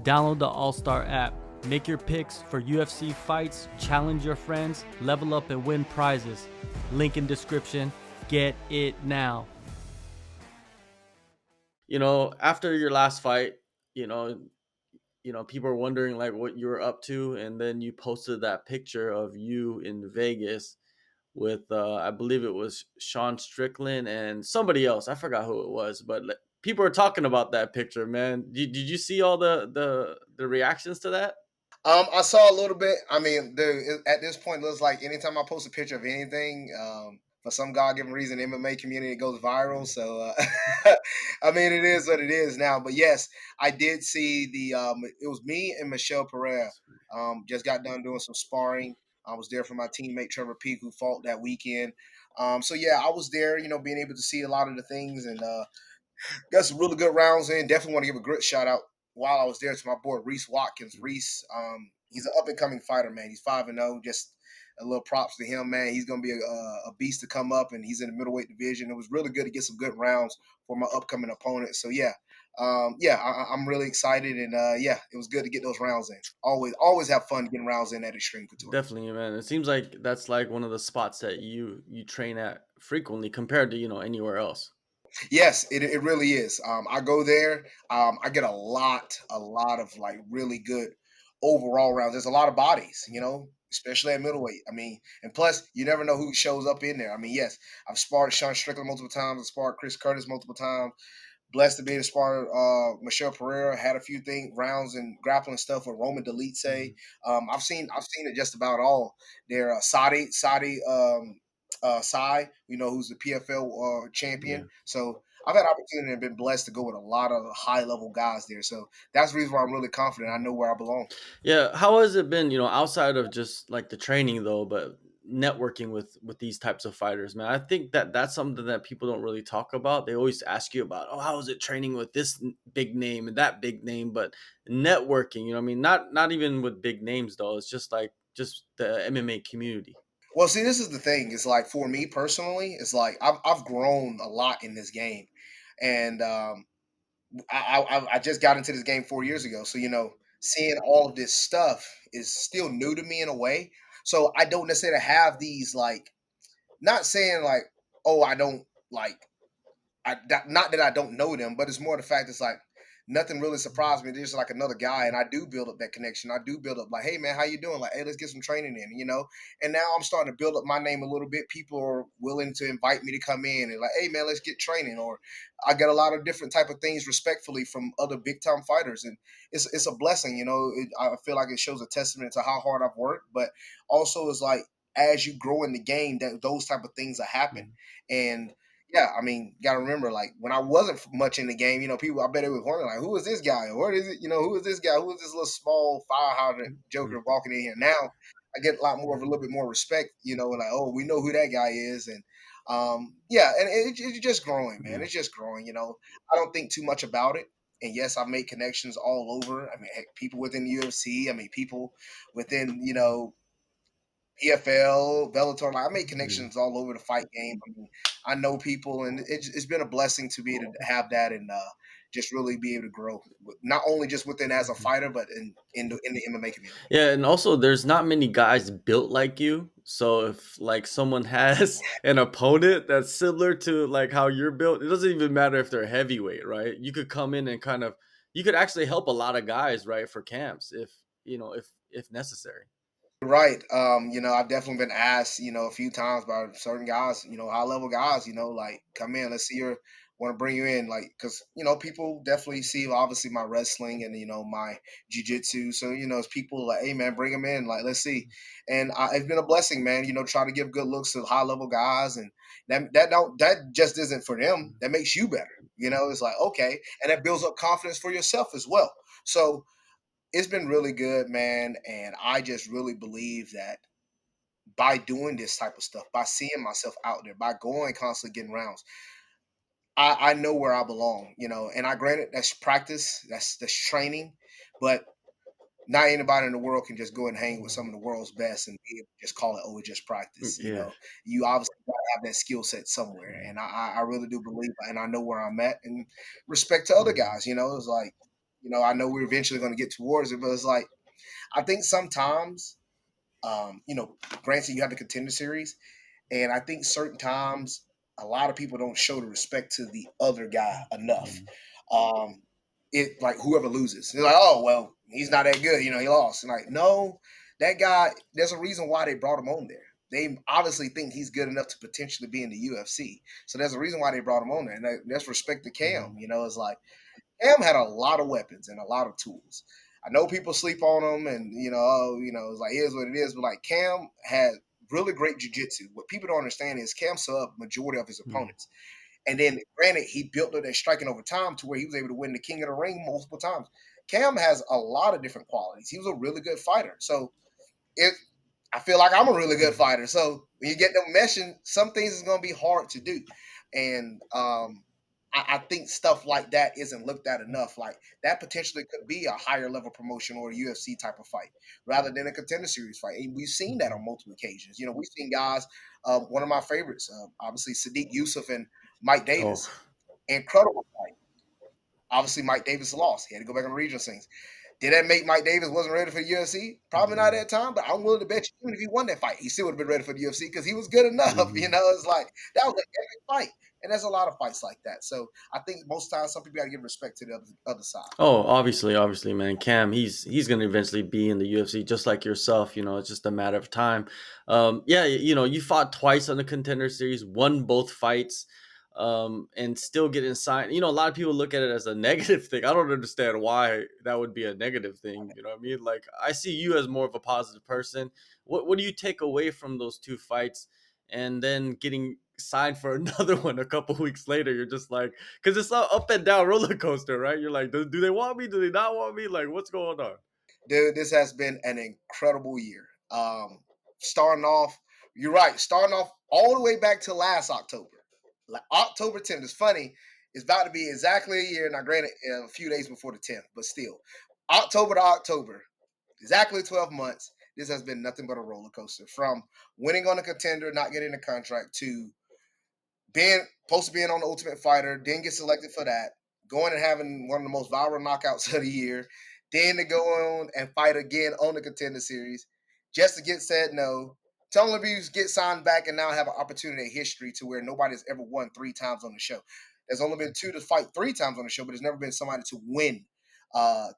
Download the AllStar app. Make your picks for UFC fights, challenge your friends, level up and win prizes. Link in description. Get it now. After your last fight, you know, people are wondering like what you were up to, and then you posted that picture of you in Vegas with I believe it was Sean Strickland and somebody else. I forgot who it was, but people are talking about that picture, man. Did you see all the reactions to that? I saw a little bit. I mean, at this point, it looks like anytime I post a picture of anything, for some god given reason, MMA community it goes viral. So, I mean, it is what it is now. But yes, I did see the. It was me and Michel Pereira. Just got done doing some sparring. I was there for my teammate Trevor Peak, who fought that weekend. So yeah, I was there. Being able to see a lot of the things and got some really good rounds in. Definitely want to give a great shout out while I was there to my boy Reese Watkins. Reese, he's an up and coming fighter, man. He's 5-0. Just a little props to him, man. He's gonna be a beast to come up, and he's in the middleweight division. It was really good to get some good rounds for my upcoming opponent. So yeah, I'm really excited, and yeah, it was good to get those rounds in. Always have fun getting rounds in at Extreme Couture. Definitely, man. It seems like that's like one of the spots that you train at frequently compared to anywhere else. Yes, it really is. I go there. I get a lot of like really good overall rounds. There's a lot of bodies, especially at middleweight. I mean, and plus, you never know who shows up in there. I mean, yes, I've sparred Sean Strickland multiple times. I've sparred Chris Curtis multiple times. Blessed to be able to spar Michel Pereira. Had a few rounds and grappling stuff with Roman Dolidze. I've seen it just about all. There, Sai, who's the PFL Yeah. champion. So I've had opportunity and been blessed to go with a lot of high level guys there. So that's the reason why I'm really confident. I know where I belong. Yeah, how has it been, outside of just like the training though, but networking with these types of fighters, man? I think that that's something that people don't really talk about. They always ask you about, "Oh, how is it training with this big name and that big name?" But networking, I mean, not even with big names though. It's just like just the MMA community. Well, see, this is the thing. It's like for me personally, it's like I've grown a lot in this game, and I just got into this game 4 years ago. So seeing all of this stuff is still new to me in a way. So I don't necessarily have these like, not saying like, oh, I don't like not that I don't know them, but it's more the fact it's like nothing really surprised me. They're just like another guy, and I do build up that connection. I do build up like, hey man, how you doing? Like, hey, let's get some training in. And now I'm starting to build up my name a little bit. People are willing to invite me to come in and like, hey man, let's get training. Or I get a lot of different type of things respectfully from other big time fighters, and it's a blessing. I feel like it shows a testament to how hard I've worked, but also it's like as you grow in the game, that those type of things are happen. And yeah, I mean, you gotta remember, like when I wasn't much in the game, people, I bet it was wondering, like, who is this guy? Or what is it? Who is this guy? Who is this little small fire hydrant joker walking in here? Now I get a lot more of a little bit more respect, and like, oh, we know who that guy is, and yeah, and it's just growing, man. Yeah. It's just growing. I don't think too much about it. And yes, I've made connections all over. I mean, heck, people within the UFC. I mean, people within PFL, Bellator. Like, I make Yeah. connections all over the fight game. I mean, I know people, and it's been a blessing to be able to have that and just really be able to grow, not only just within as a fighter, but in the MMA community. Yeah, and also there's not many guys built like you. So if like someone has an opponent that's similar to like how you're built, it doesn't even matter if they're heavyweight, right? You could come in and you could actually help a lot of guys, right, for camps if necessary. Right. I've definitely been asked, a few times by certain guys, high level guys, like come in, let's see your want to bring you in, like, because people definitely see obviously my wrestling and my jujitsu. So it's people like, hey man, bring them in, like let's see. And it's been a blessing, man. Try to give good looks to high level guys, and that just isn't for them. That makes you better. It's like okay, and that builds up confidence for yourself as well. So it's been really good, man. And I just really believe that by doing this type of stuff, by seeing myself out there, by going constantly getting rounds, I know where I belong, And I granted that's practice, that's training, but not anybody in the world can just go and hang with some of the world's best and be able to just call it, oh, it's just practice. Yeah. You obviously got to have that skill set somewhere, and I really do believe, and I know where I'm at. And respect to other guys, it's like I know we're eventually going to get towards it, but it's like I think sometimes, granted you have the Contender Series, and I think certain times a lot of people don't show the respect to the other guy enough. Mhm. Um, it like whoever loses, they're like, oh well, he's not that good, he lost. And like, no, that guy. There's a reason why they brought him on there. They obviously think he's good enough to potentially be in the UFC. So there's a reason why they brought him on there. And that's respect to Cam. Mhm. It's like Cam had a lot of weapons and a lot of tools. I know people sleep on him, and it's like it is what it is. But like Cam had really great jujitsu. What people don't understand is Cam subbed majority of his Mhm. opponents, and then granted he built up that striking over time to where he was able to win the King of the Ring multiple times. Cam has a lot of different qualities. He was a really good fighter. So it I feel like I'm a really good Mhm. fighter. So when you get them meshing, some things is gonna be hard to do. And I think stuff like that isn't looked at enough. Like that potentially could be a higher level promotion or a UFC type of fight rather than a Contender Series fight. And we've seen that on Mhm. multiple occasions. We've seen guys, one of my favorites, obviously Sadiq Yusuf and Mike Oh. Davis. Incredible fight. Obviously, Mike Davis lost. He had to go back on the regional things. Did that make Mike Davis wasn't ready for the UFC? Probably not Mhm. at that time, but I'm willing to bet you even if he won that fight, he still would have been ready for the UFC because he was good enough. Mhm. It's like that was an epic fight. And there's a lot of fights like that. So I think most times some people got to give respect to the other side. Oh, obviously, man. Cam, he's gonna eventually be in the UFC just like yourself. It's just a matter of time. Yeah, you fought twice on the Contender Series, won both fights, and still getting signed. A lot of people look at it as a negative thing. I don't understand why that would be a negative thing. You know what I mean? Like, I see you as more of a positive person. What do you take away from those two fights, and then getting signed for another one a couple weeks later? You're just like, because it's a up and down roller coaster, right? You're like, do they want me? Do they not want me? Like, what's going on? Dude, this has been an incredible year. Starting off, you're right, starting off all the way back to last October. Like October 10th. It's funny, it's about to be exactly a year. Now, granted, a few days before the 10th, but still, October to October, exactly 12 months. This has been nothing but a roller coaster from winning on a contender, not getting a contract, to being supposed to being on the Ultimate Fighter, didn't get selected for that, going and having one of the most viral knockouts of the year, then to go on and fight again on the Contender Series, just to get said no. Telling reviews get signed back and now have an opportunity in history to where nobody's ever won three times on the show. There's only been two to fight three times on the show, but there's never been somebody to win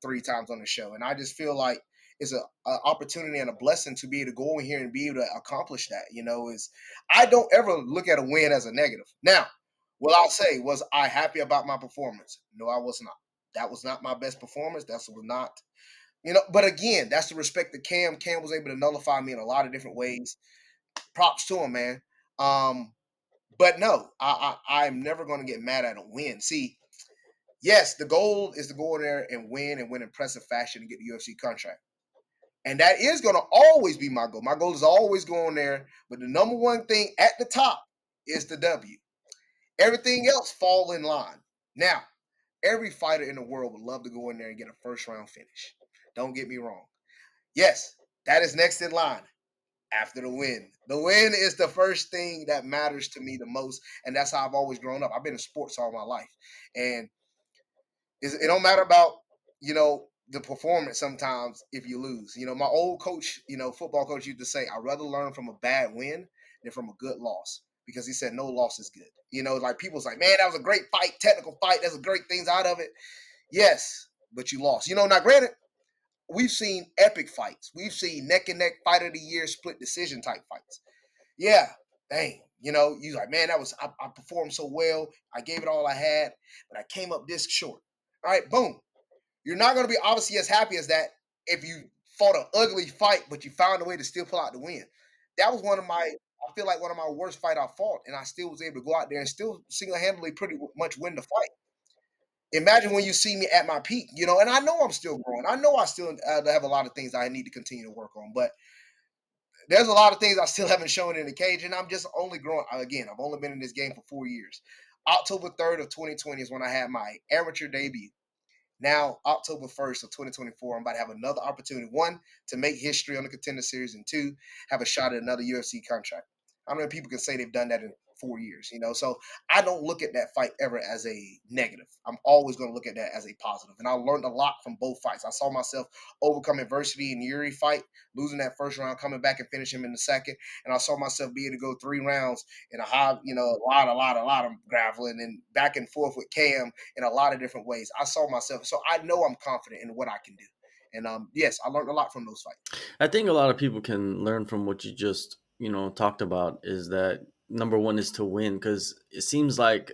three times on the show. And I just feel like it's a opportunity and a blessing to be able to go in here and be able to accomplish that. Is I don't ever look at a win as a negative. Now, will I say, was I happy about my performance? No, I was not. That was not my best performance. That was not, but again, that's the respect that Cam. Cam was able to nullify me in a lot of different ways. Props to him, man. Um, but no, I'm never going to get mad at a win. See, yes, the goal is to go in there and win impressive fashion and get the UFC contract. And that is going to always be my goal. My goal is always going there. But the number one thing at the top is the W. Everything else fall in line. Now, every fighter in the world would love to go in there and get a first round finish. Don't get me wrong. Yes, that is next in line after the win. The win is the first thing that matters to me the most. And that's how I've always grown up. I've been in sports all my life. And it don't matter about, the performance sometimes if you lose. My old coach, football coach used to say, I'd rather learn from a bad win than from a good loss. Because he said no loss is good. Like people's like, man, that was a great fight, technical fight. There's great things out of it. Yes, but you lost. Now granted, we've seen epic fights. We've seen neck and neck fight of the year, split decision type fights. Yeah, dang. You like, man, I performed so well. I gave it all I had, but I came up this short. All right, boom. You're not going to be obviously as happy as that if you fought an ugly fight, but you found a way to still pull out the win. That was I feel like one of my worst fight I fought, and I still was able to go out there and still single handedly pretty much win the fight. Imagine when you see me at my peak, and I know I'm still growing. I know I still have a lot of things I need to continue to work on, but there's a lot of things I still haven't shown in the cage, and I'm just only growing. Again, I've only been in this game for 4 years. October 3rd of 2020 is when I had my amateur debut. Now, October 1st of 2024, I'm about to have another opportunity. One, to make history on the Contender Series, and two, have a shot at another UFC contract. How many people can say they've done that in 4 years, So I don't look at that fight ever as a negative. I'm always going to look at that as a positive. And I learned a lot from both fights. I saw myself overcome adversity in the Yuri fight, losing that first round, coming back and finish him in the second. And I saw myself be able to go 3 rounds in a high, a lot of graveling and back and forth with Cam in a lot of different ways. I saw myself. So I know I'm confident in what I can do. And yes, I learned a lot from those fights. I think a lot of people can learn from what you just, talked about is that number one is to win because it seems like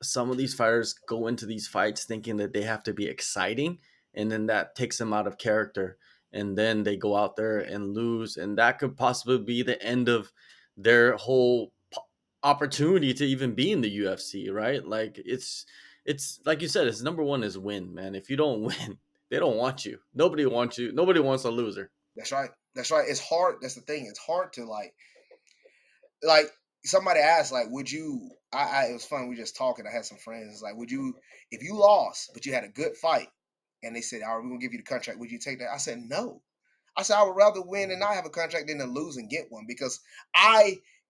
some of these fighters go into these fights thinking that they have to be exciting and then that takes them out of character and then they go out there and lose and that could possibly be the end of their whole opportunity to even be in the UFC, right? Like it's like you said, it's number one is win, man. If you don't win, they don't want you. Nobody wants you. Nobody wants a loser. That's right. That's right. It's hard. That's the thing. It's hard to like somebody asked, like, would you? It was fun. We just talking. I had some friends. It's like, would you, if you lost, but you had a good fight, and they said, "All right, we're gonna give you the contract. Would you take that?" I said, "No." I said, "I would rather win and not have a contract than to lose and get one because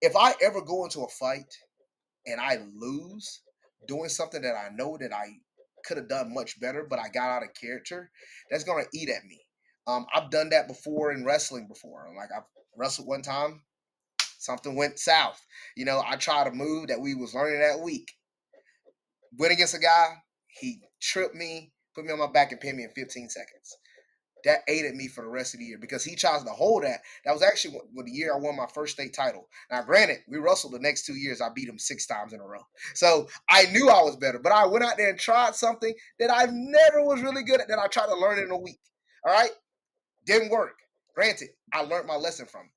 if I ever go into a fight and I lose doing something that I know that I could have done much better, but I got out of character, that's gonna eat at me. I've done that before in wrestling before. Like I've wrestled one time, something went south. I tried a move that we was learning that week. Went against a guy, he tripped me, put me on my back, and pinned me in 15 seconds. That ate at me for the rest of the year because he tries to hold that. That was actually the year I won my first state title. Now, granted, we wrestled the next 2 years. I beat him 6 times in a row. So I knew I was better, but I went out there and tried something that I never was really good at that I tried to learn in a week. All right? Didn't work. Granted, I learned my lesson from it.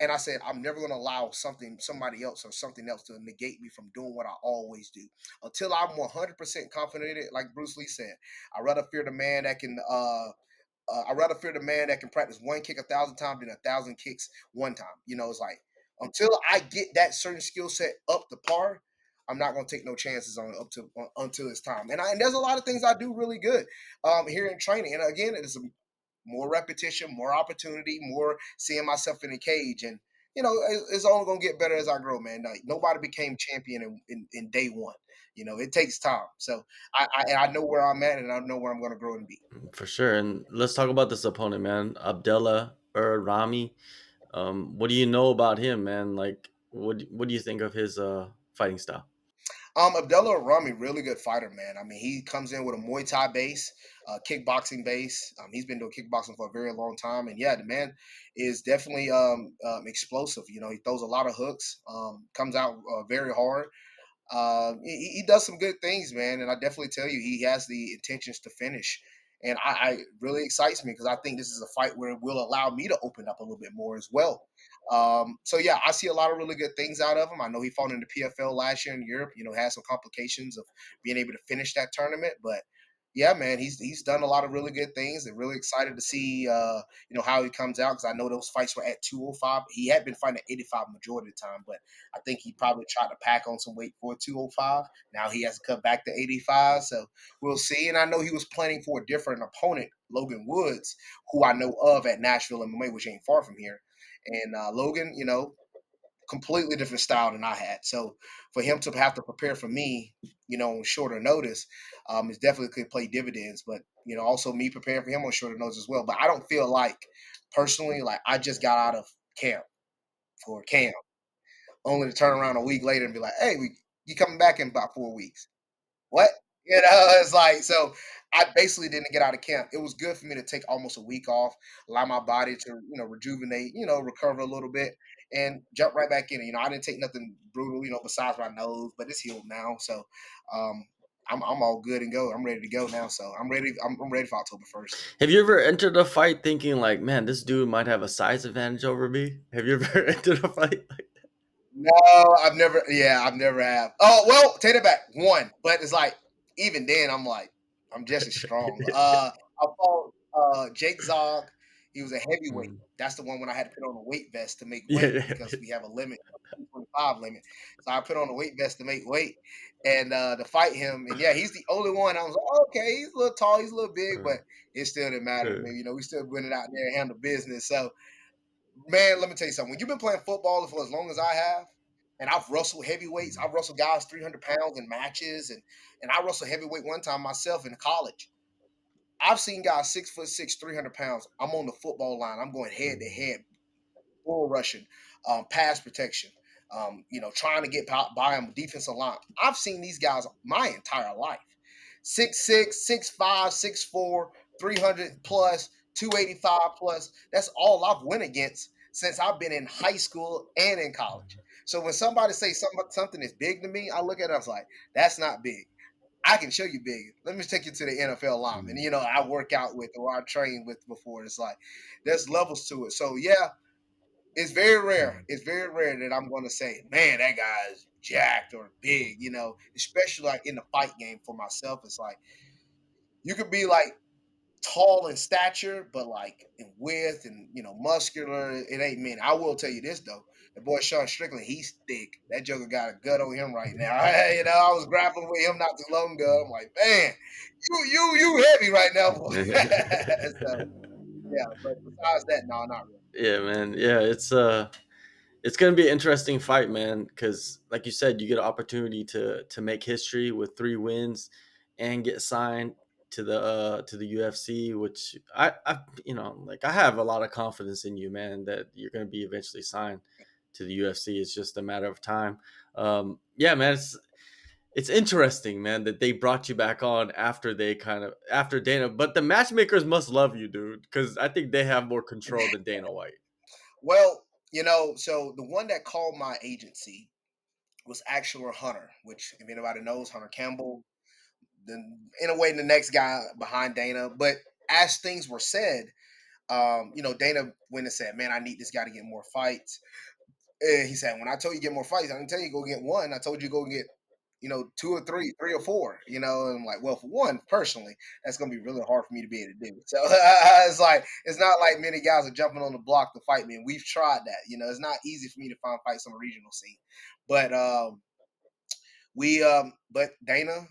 And I said, I'm never going to allow somebody else or something else to negate me from doing what I always do. Until I'm 100% confident in it, like Bruce Lee said, I'd rather fear the man that can I'd rather fear the man that can practice one kick 1,000 times than 1,000 kicks one time. It's like until I get that certain skill set up to par, I'm not going to take no chances on it up to until it's time. And there's a lot of things I do really good here in training. And again, it's more repetition, more opportunity, more seeing myself in the cage. And it's only gonna get better as I grow, man. Like nobody became champion in day one. It takes time. So I know where I'm at, and I know where I'm gonna grow and be. For sure. And let's talk about this opponent, man. Abdullah Rami. What do you know about him, man? Like, what do you think of his fighting style? Abdullah Rami, really good fighter, man. I mean, he comes in with a Muay Thai base, kickboxing base. He's been doing kickboxing for a very long time, and yeah, the man is definitely explosive. He throws a lot of hooks, comes out very hard. He does some good things, man, and I definitely tell you he has the intentions to finish. And I really excites me because I think this is a fight where it will allow me to open up a little bit more as well. So yeah, I see a lot of really good things out of him. I know he fought in the PFL last year in Europe. Had some complications of being able to finish that tournament, but yeah, man, he's done a lot of really good things. And really excited to see how he comes out because I know those fights were at 205. He had been fighting at 85 majority of the time, but I think he probably tried to pack on some weight for 205. Now he has to cut back to 85. So we'll see. And I know he was planning for a different opponent, Logan Woods, who I know of at Nashville MMA, which ain't far from here. And Logan, completely different style than I had. So for him to have to prepare for me, on shorter notice, is definitely could play dividends. But also me preparing for him on shorter notice as well. But I don't feel like personally, like I just got out of camp for camp, only to turn around a week later and be like, "Hey, you coming back in about 4 weeks?" What? It's like, so I basically didn't get out of camp. It was good for me to take almost a week off, allow my body to, rejuvenate, recover a little bit and jump right back in. I didn't take nothing brutal, besides my nose, but it's healed now. So um, I'm all good and go. I'm ready to go now. So I'm ready. I'm ready for October 1st. Have you ever entered a fight thinking like, man, this dude might have a size advantage over me? Have you ever entered a fight like No, I've never. Yeah, I've never have. Oh well, take it back. One, but it's like even then, I'm like, I'm just as strong. that? I fought Jake Zog. He was a heavyweight. Mm. That's the one when I had to put on a weight vest to make Yeah, weight yeah, because we have a limit, a 225 limit. So I put on a weight vest to make weight and to fight him. And yeah, he's the only one. I was like, okay, he's a little tall, he's a little big, uh, but it still didn't matter to uh, me. We still went it out there and handle business. So man, let me tell you something. When you've been playing football for as long as I have. And I've wrestled heavyweights. Mhm. I've wrestled guys 300 pounds in matches, and I wrestled heavyweight one time myself in college. I've seen guys 6'6", 300 pounds. I'm on the football line. I'm going head to Mhm. head, bull rushing, pass protection. Trying to get by them defensive line. I've seen these guys my entire life. 6'6", 6'5", 6'4", 300 plus, 285 plus. That's all I've went against since I've been in high school and in college. So when somebody says something is big to me, I look at it, I was like, that's not big. I can show you big. Let me take you to the NFL lineman. Mhm. I work out with or I trained with before. It's like there's levels to it. So yeah, it's very rare. Mhm. It's very rare that I'm going to say, man, that guy's jacked or big. Especially like in the fight game for myself. It's like you could be like tall in stature, but like in width and muscular, it ain't me. I will tell you this though, the boy Sean Strickland, he's thick. That joker got a gut on him right now. I was grappling with him not too long ago. I'm like, man, you heavy right now, boy. So yeah, but besides that, no, not really. Yeah, man. Yeah, it's gonna be an interesting fight, man. Because like you said, you get an opportunity to make history with 3 wins and get signed to the UFC, which I like I have a lot of confidence in you, man, that you're gonna be eventually signed to the UFC. It's just a matter of time. Yeah, man. It's interesting, man, that they brought you back on after they kind of after Dana, but the matchmakers must love you, dude, because I think they have more control than Dana White. Well, so the one that called my agency was actually Hunter, which if anybody knows Hunter Campbell, then in a way the next guy behind Dana. But as things were said, Dana went and said, "Man, I need this guy to get more fights." And he said, "When I told you to get more fights, I didn't tell you to go get one. I told you to go get." Two or three, three or four, and I'm like, well, for one, personally, that's gonna be really hard for me to be able to do. So it's not like many guys are jumping on the block to fight me, and we've tried that. It's not easy for me to find fights on the regional scene, but but Dana,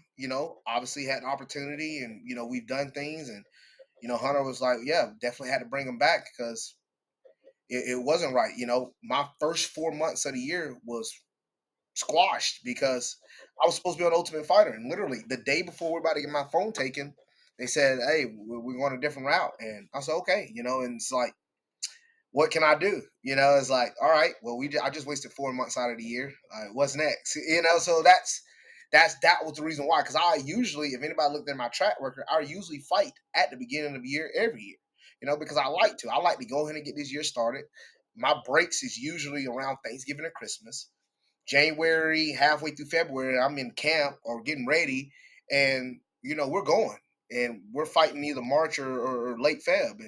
obviously had an opportunity, and we've done things, and Hunter was like, yeah, definitely had to bring him back because it wasn't right. My first 4 months of the year was squashed because I was supposed to be on Ultimate Fighter, and literally the day before we're about to get my phone taken, they said, "Hey, we're going a different route," and I said, "Okay," and it's like, what can I do? It's like, all right, well, I just wasted 4 months out of the year. What's next? So that was the reason why. Because I usually, if anybody looked at my track record, I usually fight at the beginning of the year every year. Because I like to. I like to go ahead and get this year started. My breaks is usually around Thanksgiving or Christmas. January, halfway through February, I'm in camp or getting ready, and we're going and we're fighting either March or late Feb,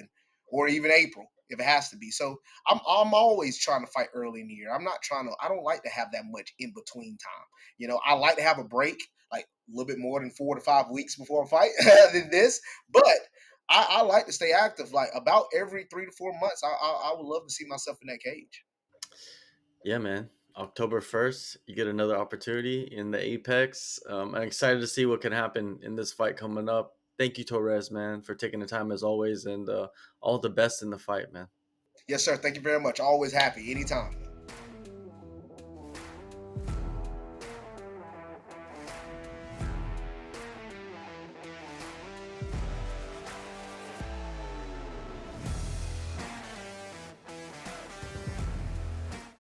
or even April if it has to be. So I'm always trying to fight early in the year. I'm not trying to. I don't like to have that much in between time. I like to have a break, like a little bit more than 4 to 5 weeks before a fight than this, but. I like to stay active. Like about every 3 to 4 months, I would love to see myself in that cage. Yeah, man. October 1st, you get another opportunity in the Apex. I'm excited to see what can happen in this fight coming up. Thank you, Torres, man, for taking the time as always, and all the best in the fight, man. Yes, sir. Thank you very much. Always happy anytime.